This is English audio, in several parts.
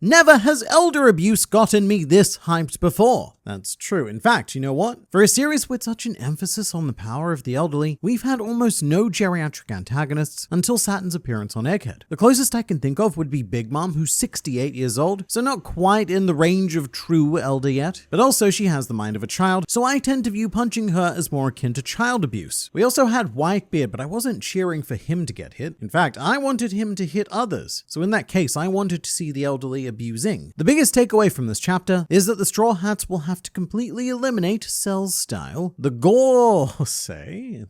Never has elder abuse gotten me this hyped before. That's true. In fact, you know what? For a series with such an emphasis on the power of the elderly, we've had almost no geriatric antagonists until Saturn's appearance on Egghead. The closest I can think of would be Big Mom, who's 68 years old, so not quite in the range of true elder yet, but also she has the mind of a child, so I tend to view punching her as more akin to child abuse. We also had Blackbeard, but I wasn't cheering for him to get hit. In fact, I wanted him to hit others, so in that case, I wanted to see the elderly abusing. The biggest takeaway from this chapter is that the Straw Hats will have to completely eliminate Cell's style, the Gorosei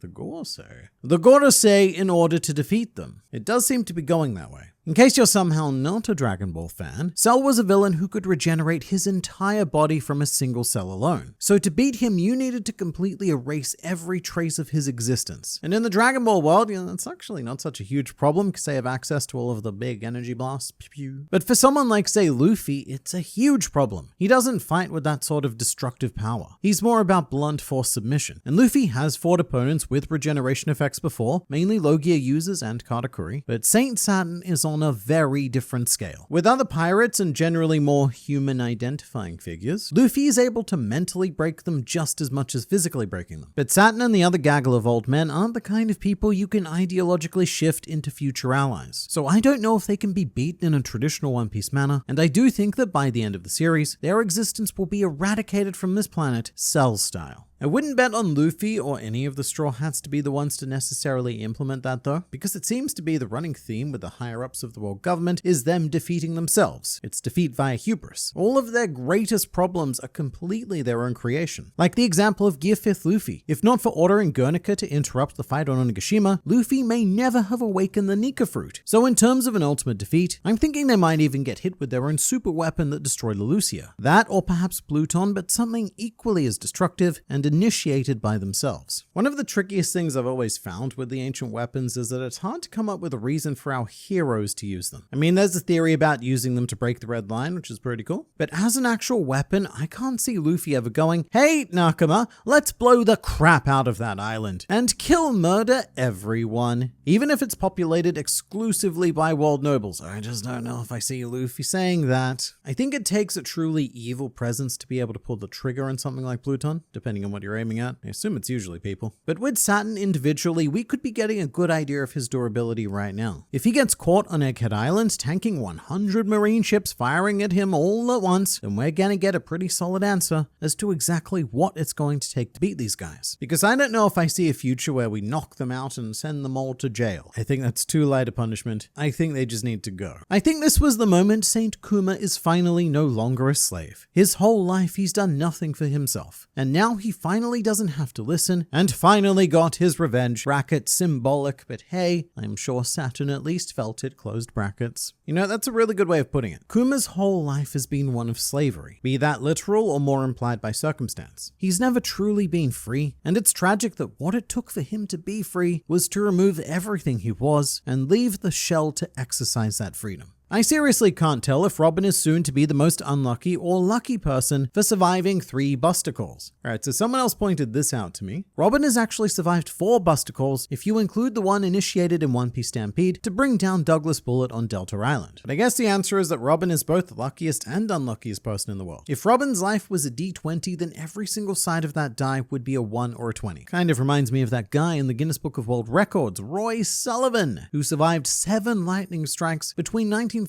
in order to defeat them. It does seem to be going that way. In case you're somehow not a Dragon Ball fan, Cell was a villain who could regenerate his entire body from a single cell alone. So to beat him, you needed to completely erase every trace of his existence. And in the Dragon Ball world, that's actually not such a huge problem because they have access to all of the big energy blasts. Pew. But for someone like, say, Luffy, it's a huge problem. He doesn't fight with that sort of destructive power. He's more about blunt force submission. And Luffy has fought opponents with regeneration effects before, mainly Logia users and Katakuri, but Saint Saturn is on a very different scale. With other pirates and generally more human identifying figures, Luffy is able to mentally break them just as much as physically breaking them. But Saturn and the other gaggle of old men aren't the kind of people you can ideologically shift into future allies. So I don't know if they can be beaten in a traditional One Piece manner, and I do think that by the end of the series, their existence will be eradicated from this planet, Cell style. I wouldn't bet on Luffy or any of the Straw Hats to be the ones to necessarily implement that though, because it seems to be the running theme with the higher-ups of the world government is them defeating themselves. It's defeat via hubris. All of their greatest problems are completely their own creation. Like the example of Gear 5th Luffy. If not for ordering Guernica to interrupt the fight on Onigashima, Luffy may never have awakened the Nika fruit. So in terms of an ultimate defeat, I'm thinking they might even get hit with their own super weapon that destroyed Leloucia. That or perhaps Pluton, but something equally as destructive and initiated by themselves. One of the trickiest things I've always found with the ancient weapons is that it's hard to come up with a reason for our heroes to use them. I mean, there's a theory about using them to break the red line, which is pretty cool, but as an actual weapon, I can't see Luffy ever going, "Hey, Nakama, let's blow the crap out of that island and murder everyone," even if it's populated exclusively by world nobles. I just don't know if I see Luffy saying that. I think it takes a truly evil presence to be able to pull the trigger on something like Pluton, depending on what you're aiming at. I assume it's usually people. But with Saturn individually, we could be getting a good idea of his durability right now. If he gets caught on Egghead Island, tanking 100 marine ships firing at him all at once, then we're gonna get a pretty solid answer as to exactly what it's going to take to beat these guys. Because I don't know if I see a future where we knock them out and send them all to jail. I think that's too light a punishment. I think they just need to go. I think this was the moment Saint Kuma is finally no longer a slave. His whole life he's done nothing for himself. And now he finally doesn't have to listen and finally got his revenge. Bracket symbolic, but hey, I'm sure Saturn at least felt it, closed brackets. You know, that's a really good way of putting it. Kuma's whole life has been one of slavery, be that literal or more implied by circumstance. He's never truly been free, and it's tragic that what it took for him to be free was to remove everything he was and leave the shell to exercise that freedom. I seriously can't tell if Robin is soon to be the most unlucky or lucky person for surviving 3 Buster Calls. Alright, so someone else pointed this out to me. Robin has actually survived 4 Buster Calls if you include the one initiated in One Piece Stampede to bring down Douglas Bullet on Delta Island. But I guess the answer is that Robin is both the luckiest and unluckiest person in the world. If Robin's life was a D20, then every single side of that die would be a 1 or a 20. Kind of reminds me of that guy in the Guinness Book of World Records, Roy Sullivan, who survived 7 lightning strikes between 1942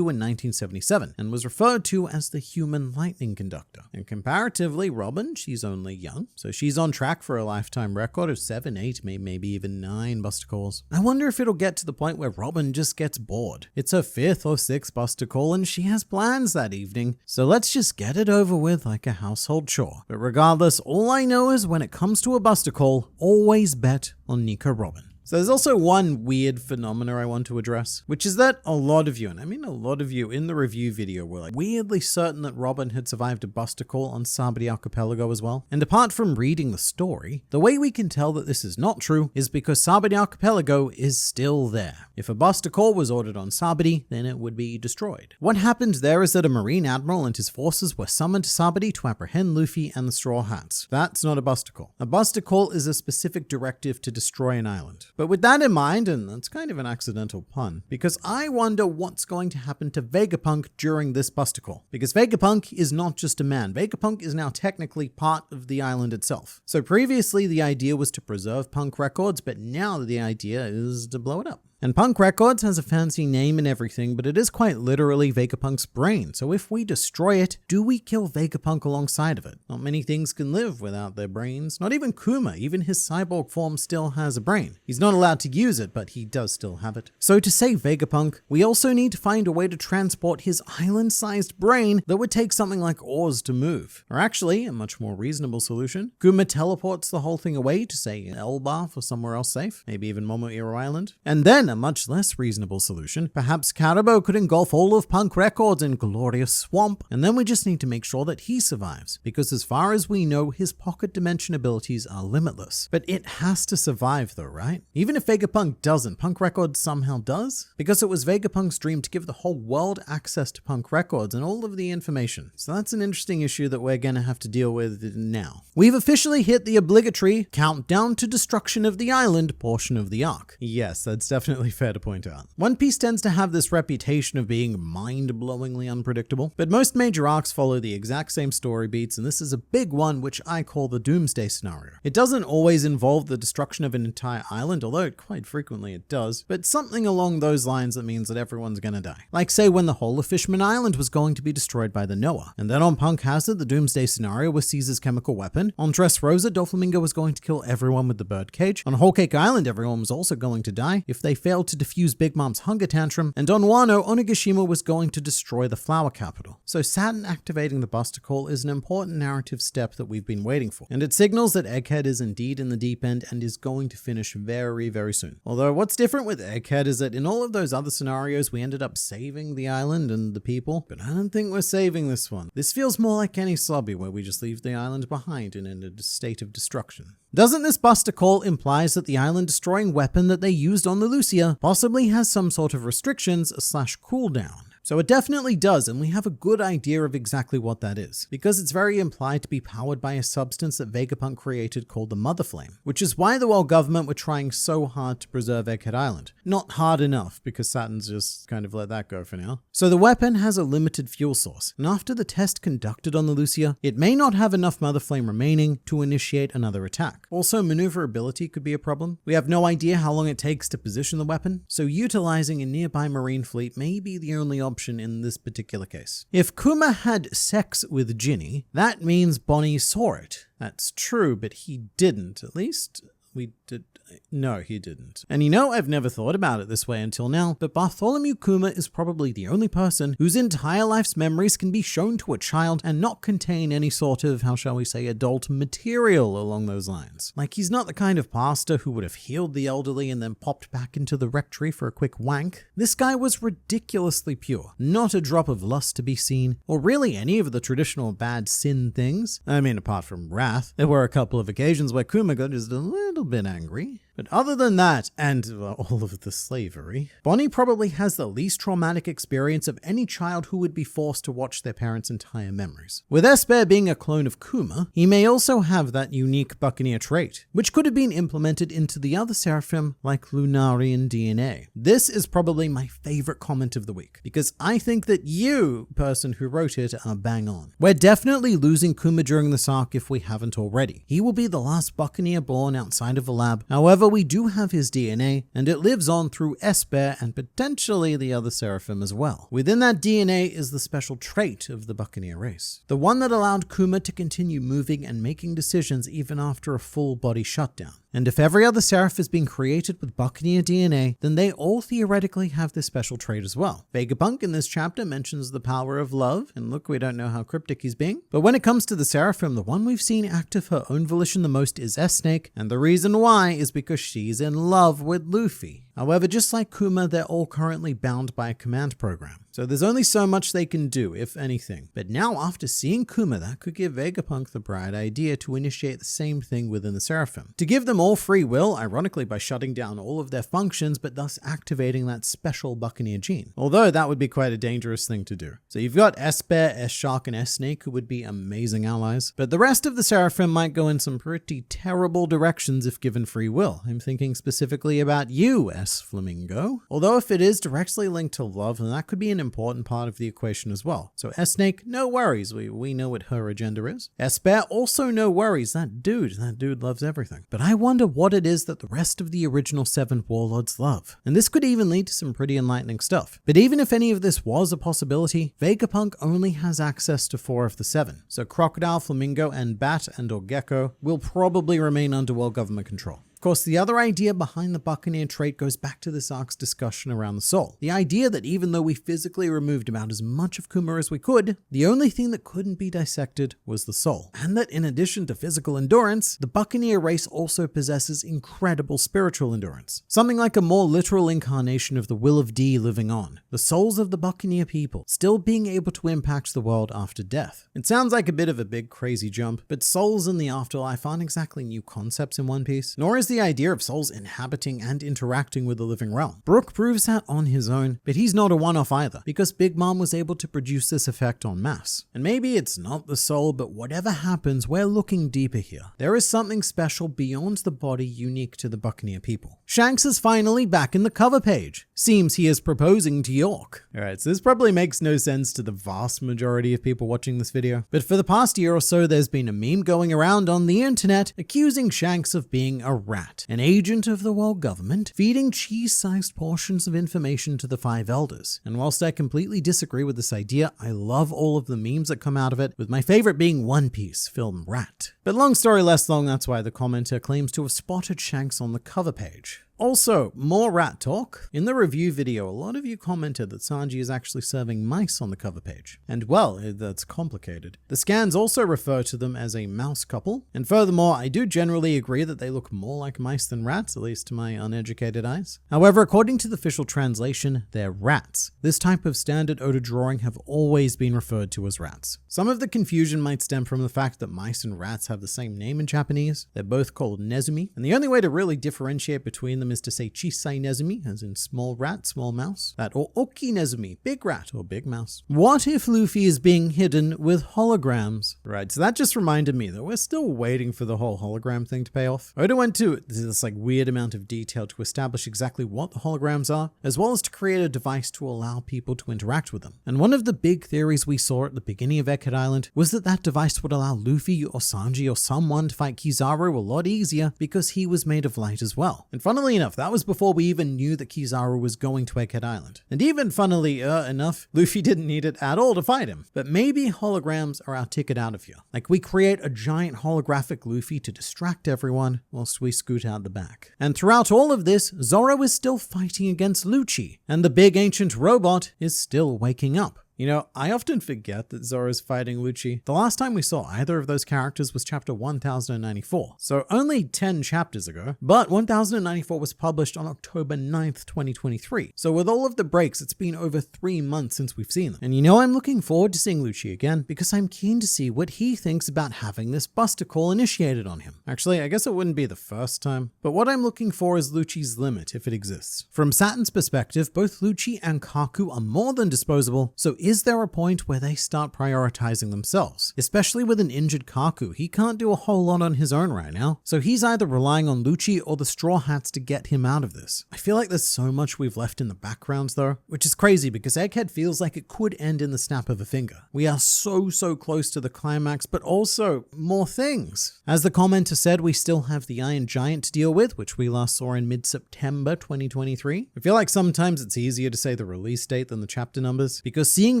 and 1977 and was referred to as the human lightning conductor. And comparatively, Robin, she's only young, so she's on track for a lifetime record of 7, 8, maybe even 9 Buster Calls. I wonder if it'll get to the point where Robin just gets bored. It's her 5th or 6th Buster Call and she has plans that evening, so let's just get it over with like a household chore. But regardless, all I know is when it comes to a Buster Call, always bet on Nico Robin. So there's also one weird phenomena I want to address, which is that a lot of you, and I mean a lot of you in the review video, were like weirdly certain that Robin had survived a Buster Call on Sabadi Archipelago as well. And apart from reading the story, the way we can tell that this is not true is because Sabadi Archipelago is still there. If a Buster Call was ordered on Sabadi, then it would be destroyed. What happened there is that a Marine Admiral and his forces were summoned to Sabadi to apprehend Luffy and the Straw Hats. That's not a Buster Call. A Buster Call is a specific directive to destroy an island. But with that in mind, and that's kind of an accidental pun, because I wonder what's going to happen to Vegapunk during this Buster Call. Because Vegapunk is not just a man. Vegapunk is now technically part of the island itself. So previously the idea was to preserve Punk Records, but now the idea is to blow it up. And Punk Records has a fancy name and everything, but it is quite literally Vegapunk's brain. So if we destroy it, do we kill Vegapunk alongside of it? Not many things can live without their brains. Not even Kuma, even his cyborg form still has a brain. He's not allowed to use it, but he does still have it. So to save Vegapunk, we also need to find a way to transport his island-sized brain that would take something like oars to move. Or actually, a much more reasonable solution, Kuma teleports the whole thing away to say Elbaf or somewhere else safe, maybe even Momoiro Island. And then a much less reasonable solution, perhaps Karibo could engulf all of Punk Records in glorious swamp, and then we just need to make sure that he survives, because as far as we know, his pocket dimension abilities are limitless. But it has to survive though, right? Even if Vegapunk doesn't, Punk Records somehow does? Because it was Vegapunk's dream to give the whole world access to Punk Records and all of the information. So that's an interesting issue that we're gonna have to deal with now. We've officially hit the obligatory countdown to destruction of the island portion of the arc. Yes, that's definitely fair to point out. One Piece tends to have this reputation of being mind-blowingly unpredictable, but most major arcs follow the exact same story beats, and this is a big one which I call the doomsday scenario. It doesn't always involve the destruction of an entire island, although quite frequently it does, but something along those lines that means that everyone's gonna die. Like say when the whole of Fishman Island was going to be destroyed by the Noah, and then on Punk Hazard, the doomsday scenario was Caesar's chemical weapon. On Dressrosa, Doflamingo was going to kill everyone with the birdcage. On Whole Cake Island, everyone was also going to die if they failed to defuse Big Mom's hunger tantrum, and on Wano, Onigashima was going to destroy the flower capital. So Saturn activating the Buster Call is an important narrative step that we've been waiting for, and it signals that Egghead is indeed in the deep end and is going to finish very, very soon. Although what's different with Egghead is that in all of those other scenarios, we ended up saving the island and the people, but I don't think we're saving this one. This feels more like any Slobby where we just leave the island behind and in a state of destruction. Doesn't this Buster Call implies that the island-destroying weapon that they used on the Lucia possibly has some sort of restrictions / cooldown? So it definitely does, and we have a good idea of exactly what that is, because it's very implied to be powered by a substance that Vegapunk created called the Mother Flame, which is why the world government were trying so hard to preserve Egghead Island. Not hard enough, because Saturn's just kind of let that go for now. So the weapon has a limited fuel source, and after the test conducted on the Lucia, it may not have enough Mother Flame remaining to initiate another attack. Also, maneuverability could be a problem. We have no idea how long it takes to position the weapon, so utilizing a nearby marine fleet may be the only option in this particular case. If Kuma had sex with Ginny, that means Bonnie saw it. That's true, but he didn't. At least we did. No, he didn't. And you know, I've never thought about it this way until now, but Bartholomew Kuma is probably the only person whose entire life's memories can be shown to a child and not contain any sort of, how shall we say, adult material along those lines. Like, he's not the kind of pastor who would have healed the elderly and then popped back into the rectory for a quick wank. This guy was ridiculously pure. Not a drop of lust to be seen, or really any of the traditional bad sin things. I mean, apart from wrath, there were a couple of occasions where Kuma got just a little bit angry. But other than that, and all of the slavery, Bonnie probably has the least traumatic experience of any child who would be forced to watch their parents' entire memories. With Esper being a clone of Kuma, he may also have that unique Buccaneer trait, which could have been implemented into the other Seraphim like Lunarian DNA. This is probably my favorite comment of the week, because I think that you, person who wrote it, are bang on. We're definitely losing Kuma during this arc if we haven't already. He will be the last Buccaneer born outside of the lab. However, we do have his DNA, and it lives on through Esper and potentially the other Seraphim as well. Within that DNA is the special trait of the Buccaneer race, the one that allowed Kuma to continue moving and making decisions even after a full body shutdown. And if every other Seraph is being created with Buccaneer DNA, then they all theoretically have this special trait as well. Vegapunk in this chapter mentions the power of love, and look, we don't know how cryptic he's being. But when it comes to the Seraphim, the one we've seen act of her own volition the most is S-Snake, and the reason why is because she's in love with Luffy. However, just like Kuma, they're all currently bound by a command program. So there's only so much they can do, if anything. But now after seeing Kuma, that could give Vegapunk the bright idea to initiate the same thing within the Seraphim. To give them all free will, ironically by shutting down all of their functions, but thus activating that special Buccaneer gene. Although that would be quite a dangerous thing to do. So you've got S-Bear, S-Shark, and S-Snake who would be amazing allies. But the rest of the Seraphim might go in some pretty terrible directions if given free will. I'm thinking specifically about you, S-Flamingo. Although if it is directly linked to love, then that could be an important part of the equation as well. So S-Snake, no worries. We know what her agenda is. S-Bear, also no worries. That dude loves everything. But I wonder what it is that the rest of the original 7 warlords love. And this could even lead to some pretty enlightening stuff. But even if any of this was a possibility, Vegapunk only has access to 4 of the 7. So Crocodile, Flamingo, and Bat and/or Gecko will probably remain under world government control. Of course, the other idea behind the Buccaneer trait goes back to this arc's discussion around the soul. The idea that even though we physically removed about as much of Kuma as we could, the only thing that couldn't be dissected was the soul. And that in addition to physical endurance, the Buccaneer race also possesses incredible spiritual endurance. Something like a more literal incarnation of the will of D living on. The souls of the Buccaneer people still being able to impact the world after death. It sounds like a bit of a big crazy jump, but souls in the afterlife aren't exactly new concepts in One Piece, nor is the idea of souls inhabiting and interacting with the living realm. Brook proves that on his own, but he's not a one-off either, because Big Mom was able to produce this effect en masse. And maybe it's not the soul, but whatever happens, we're looking deeper here. There is something special beyond the body unique to the Buccaneer people. Shanks is finally back in the cover page. Seems he is proposing to York. Alright, so this probably makes no sense to the vast majority of people watching this video, but for the past year or so, there's been a meme going around on the internet accusing Shanks of being a rat, an agent of the world government, feeding cheese-sized portions of information to the 5 elders. And whilst I completely disagree with this idea, I love all of the memes that come out of it, with my favorite being One Piece film Rat. But long story less long, that's why the commenter claims to have spotted Shanks on the cover page. Also, more rat talk. In the review video, a lot of you commented that Sanji is actually serving mice on the cover page. And well, that's complicated. The scans also refer to them as a mouse couple. And furthermore, I do generally agree that they look more like mice than rats, at least to my uneducated eyes. However, according to the official translation, they're rats. This type of standard Oda drawing have always been referred to as rats. Some of the confusion might stem from the fact that mice and rats have the same name in Japanese. They're both called nezumi, and the only way to really differentiate between them is to say chisai nezumi, as in small rat, small mouse, that, or oki nezumi, big rat or big mouse. What if Luffy is being hidden with holograms? Right, so that just reminded me that we're still waiting for the whole hologram thing to pay off. Oda went to this weird amount of detail to establish exactly what the holograms are, as well as to create a device to allow people to interact with them. And one of the big theories we saw at the beginning of Egghead Island was that that device would allow Luffy or Sanji or someone to fight Kizaru a lot easier because he was made of light as well. And funnily enough, that was before we even knew that Kizaru was going to Egghead Island. And even funnily enough, Luffy didn't need it at all to fight him. But maybe holograms are our ticket out of here. Like we create a giant holographic Luffy to distract everyone whilst we scoot out the back. And throughout all of this, Zoro is still fighting against Lucci, and the big ancient robot is still waking up. You know, I often forget that Zoro's fighting Lucci. The last time we saw either of those characters was chapter 1094, so only 10 chapters ago, but 1094 was published on October 9th, 2023. So with all of the breaks, it's been over 3 months since we've seen them. And you know, I'm looking forward to seeing Lucci again because I'm keen to see what he thinks about having this Buster Call initiated on him. Actually, I guess it wouldn't be the first time, but what I'm looking for is Lucci's limit, if it exists. From Saturn's perspective, both Lucci and Kaku are more than disposable, so is there a point where they start prioritizing themselves? Especially with an injured Kaku, he can't do a whole lot on his own right now, so he's either relying on Lucci or the Straw Hats to get him out of this. I feel like there's so much we've left in the backgrounds though, which is crazy because Egghead feels like it could end in the snap of a finger. We are so close to the climax, but also more things. As the commenter said, we still have the Iron Giant to deal with, which we last saw in mid-September 2023. I feel like sometimes it's easier to say the release date than the chapter numbers, because seeing seeing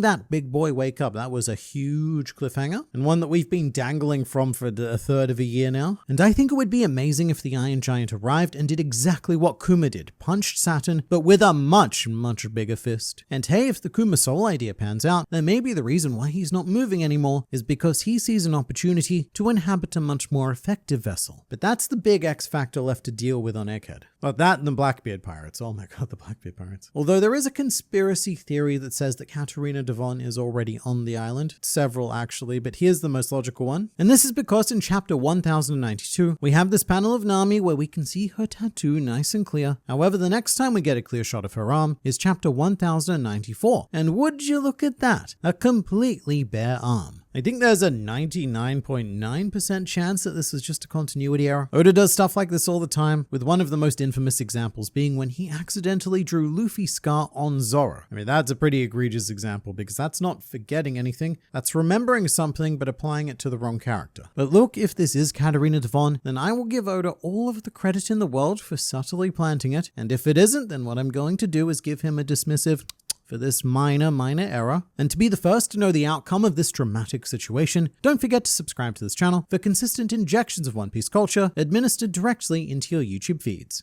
that big boy wake up, that was a huge cliffhanger, and one that we've been dangling from for a third of a year now. And I think it would be amazing if the Iron Giant arrived and did exactly what Kuma did, punched Saturn, but with a much, much bigger fist. And hey, if the Kuma Soul idea pans out, then maybe the reason why he's not moving anymore is because he sees an opportunity to inhabit a much more effective vessel. But that's the big X factor left to deal with on Egghead. But that and the Blackbeard pirates. Oh my god, the Blackbeard pirates. Although there is a conspiracy theory that says that Katarina Devon is already on the island. Several actually, but here's the most logical one. And this is because in chapter 1092, we have this panel of Nami where we can see her tattoo nice and clear. However, the next time we get a clear shot of her arm is chapter 1094. And would you look at that? A completely bare arm. I think there's a 99.9% chance that this is just a continuity error. Oda does stuff like this all the time, with one of the most infamous examples being when he accidentally drew Luffy's scar on Zoro. I mean, that's a pretty egregious example because that's not forgetting anything, that's remembering something but applying it to the wrong character. But look, if this is Katarina Devon, then I will give Oda all of the credit in the world for subtly planting it, and if it isn't, then what I'm going to do is give him a dismissive for this minor error. And to be the first to know the outcome of this dramatic situation, don't forget to subscribe to this channel for consistent injections of One Piece culture administered directly into your YouTube feeds.